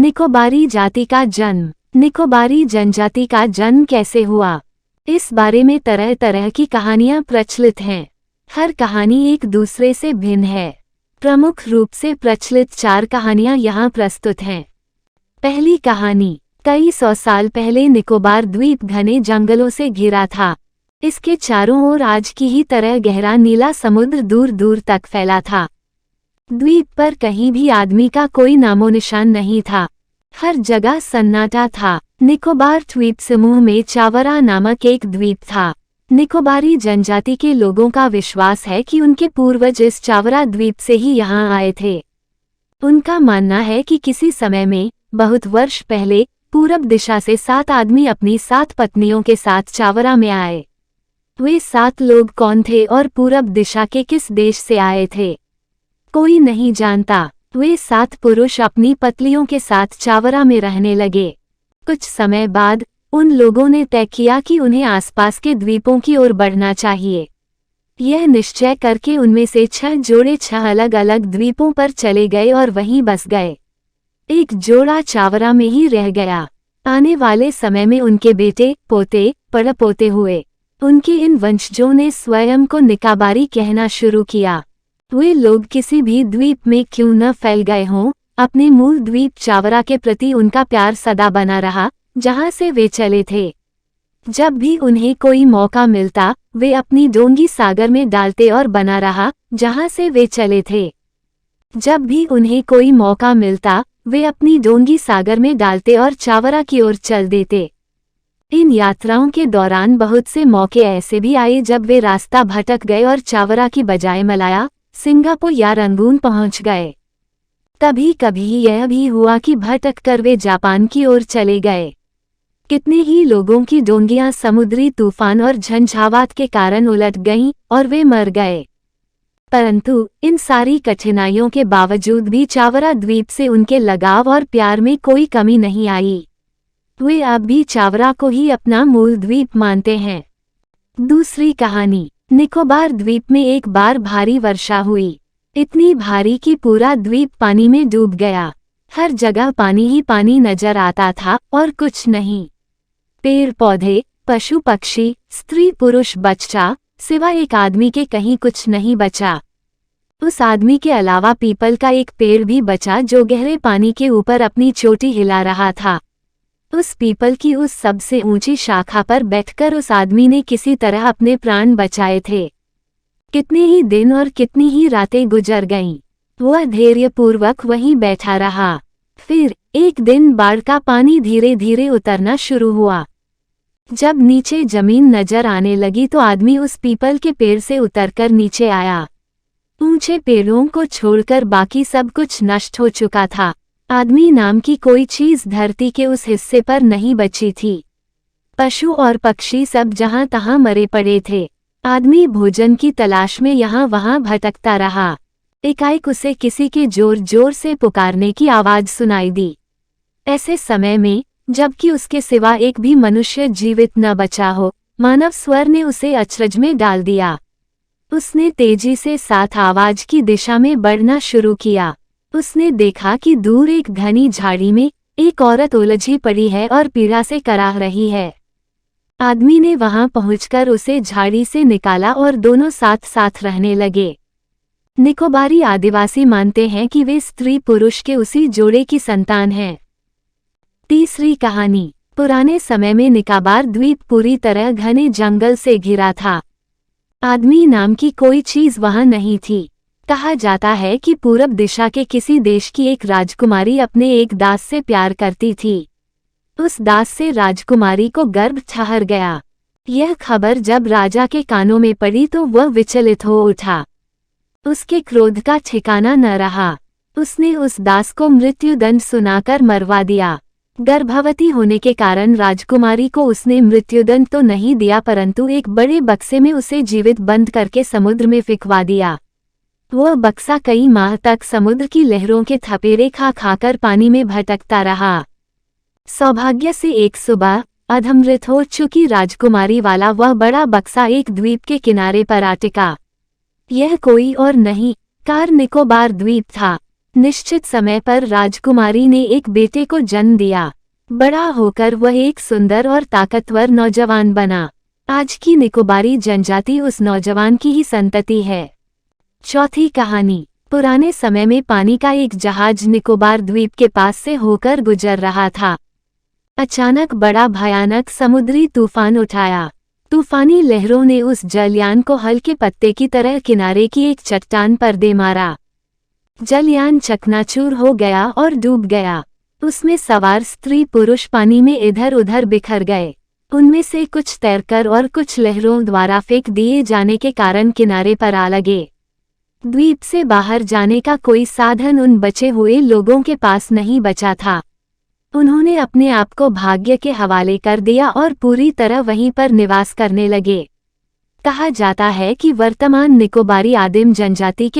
निकोबारी जाति का जन्म। निकोबारी जनजाति का जन्म कैसे हुआ, इस बारे में तरह तरह की कहानियां प्रचलित हैं। हर कहानी एक दूसरे से भिन्न है। प्रमुख रूप से प्रचलित 4 कहानियां यहाँ प्रस्तुत हैं। पहली कहानी। कई 100 साल पहले निकोबार द्वीप घने जंगलों से घिरा था। इसके चारों ओर आज की ही तरह गहरा नीला समुद्र दूर दूर तक फैला था। द्वीप पर कहीं भी आदमी का कोई नामोनिशान नहीं था। हर जगह सन्नाटा था। निकोबार द्वीप समूह में चावरा नामक एक द्वीप था। निकोबारी जनजाति के लोगों का विश्वास है कि उनके पूर्वज इस चावरा द्वीप से ही यहाँ आए थे। उनका मानना है कि किसी समय में, बहुत वर्ष पहले, पूरब दिशा से 7 आदमी अपनी 7 पत्नियों के साथ चावरा में आए। वे 7 लोग कौन थे और पूरब दिशा के किस देश से आए थे, कोई नहीं जानता। वे 7 पुरुष अपनी पत्नियों के साथ चावरा में रहने लगे। कुछ समय बाद उन लोगों ने तय किया कि उन्हें आसपास के द्वीपों की ओर बढ़ना चाहिए। यह निश्चय करके उनमें से 6 जोड़े 6 अलग अलग द्वीपों पर चले गए और वहीं बस गए। एक जोड़ा चावरा में ही रह गया। आने वाले समय में उनके बेटे, पोते, पड़पोते हुए। उनके इन वंशजों ने स्वयं को निकोबारी कहना शुरू किया। वे लोग किसी भी द्वीप में क्यों न फैल गए हों, अपने मूल द्वीप चावरा के प्रति उनका प्यार सदा बना रहा, जहां से वे चले थे। जब भी उन्हें कोई मौका मिलता, वे अपनी डोंगी सागर में डालते और बना रहा, जहां से वे चले थे। जब भी उन्हें कोई मौका मिलता, वे अपनी डोंगी सागर में डालते और चावरा की ओर चल देते। इन यात्राओं के दौरान बहुत से मौके ऐसे भी आए जब वे रास्ता भटक गए और चावरा की बजाय मलाया, सिंगापुर या रंगून पहुंच गए। कभी कभी यह भी हुआ कि भटक कर वे जापान की ओर चले गए। कितने ही लोगों की डोंगियां समुद्री तूफान और झंझावात के कारण उलट गईं और वे मर गए। परंतु इन सारी कठिनाइयों के बावजूद भी चावरा द्वीप से उनके लगाव और प्यार में कोई कमी नहीं आई। वे अब भी चावरा को ही अपना मूल द्वीप मानते हैं। दूसरी कहानी। निकोबार द्वीप में एक बार भारी वर्षा हुई। इतनी भारी कि पूरा द्वीप पानी में डूब गया। हर जगह पानी ही पानी नजर आता था और कुछ नहीं। पेड़ पौधे, पशु पक्षी, स्त्री पुरुष बच्चा, सिवा एक आदमी के कहीं कुछ नहीं बचा। उस आदमी के अलावा पीपल का एक पेड़ भी बचा जो गहरे पानी के ऊपर अपनी चोटी हिला रहा था। उस पीपल की उस सबसे ऊंची शाखा पर बैठकर उस आदमी ने किसी तरह अपने प्राण बचाए थे। कितने ही दिन और कितनी ही रातें गुजर गईं। वह धैर्यपूर्वक वहीं बैठा रहा। फिर एक दिन बाढ़ का पानी धीरे धीरे उतरना शुरू हुआ। जब नीचे जमीन नजर आने लगी तो आदमी उस पीपल के पेड़ से उतरकर नीचे आया। ऊंचे पेड़ों को छोड़कर बाकी सब कुछ नष्ट हो चुका था। आदमी नाम की कोई चीज धरती के उस हिस्से पर नहीं बची थी। पशु और पक्षी सब जहां तहां मरे पड़े थे। आदमी भोजन की तलाश में यहाँ वहां भटकता रहा। एकाएक उसे किसी के जोर जोर से पुकारने की आवाज सुनाई दी। ऐसे समय में, जबकि उसके सिवा एक भी मनुष्य जीवित न बचा हो, मानव स्वर ने उसे अचरज में डाल दिया। उसने तेजी से साथ आवाज की दिशा में बढ़ना शुरू किया। उसने देखा कि दूर एक घनी झाड़ी में एक औरत उलझी पड़ी है और पीड़ा से कराह रही है। आदमी ने वहां पहुंचकर उसे झाड़ी से निकाला और दोनों साथ साथ रहने लगे। निकोबारी आदिवासी मानते हैं कि वे स्त्री पुरुष के उसी जोड़े की संतान हैं। तीसरी कहानी। पुराने समय में निकोबार द्वीप पूरी तरह घने जंगल से घिरा था। आदमी नाम की कोई चीज वहां नहीं थी। कहा जाता है कि पूरब दिशा के किसी देश की एक राजकुमारी अपने एक दास से प्यार करती थी। उस दास से राजकुमारी को गर्भ ठहर गया। यह खबर जब राजा के कानों में पड़ी तो वह विचलित हो उठा। उसके क्रोध का ठिकाना न रहा। उसने उस दास को मृत्युदंड सुनाकर मरवा दिया। गर्भवती होने के कारण राजकुमारी को उसने मृत्युदंड तो नहीं दिया, परंतु एक बड़े बक्से में उसे जीवित बंद करके समुद्र में फेंकवा दिया। वह बक्सा कई माह तक समुद्र की लहरों के थपेड़े खा खाकर पानी में भटकता रहा। सौभाग्य से एक सुबह अधमृत हो चुकी राजकुमारी वाला वह बड़ा बक्सा एक द्वीप के किनारे पर आ टिका। यह कोई और नहीं, कार निकोबार द्वीप था। निश्चित समय पर राजकुमारी ने एक बेटे को जन्म दिया। बड़ा होकर वह एक सुंदर और ताकतवर नौजवान बना। आज की निकोबारी जनजाति उस नौजवान की ही संतति है। चौथी कहानी। पुराने समय में पानी का एक जहाज निकोबार द्वीप के पास से होकर गुजर रहा था। अचानक बड़ा भयानक समुद्री तूफान उठाया। तूफानी लहरों ने उस जलयान को हल्के पत्ते की तरह किनारे की एक चट्टान पर दे मारा। जलयान चकनाचूर हो गया और डूब गया। उसमें सवार स्त्री पुरुष पानी में इधर उधर बिखर गए। उनमें से कुछ तैरकर और कुछ लहरों द्वारा फेंक दिए जाने के कारण किनारे पर आ लगे। द्वीप से बाहर जाने का कोई साधन उन बचे हुए लोगों के पास नहीं बचा था। उन्होंने अपने आप को भाग्य के हवाले कर दिया और पूरी तरह वहीं पर निवास करने लगे। कहा जाता है कि वर्तमान निकोबारी आदिम जनजाति के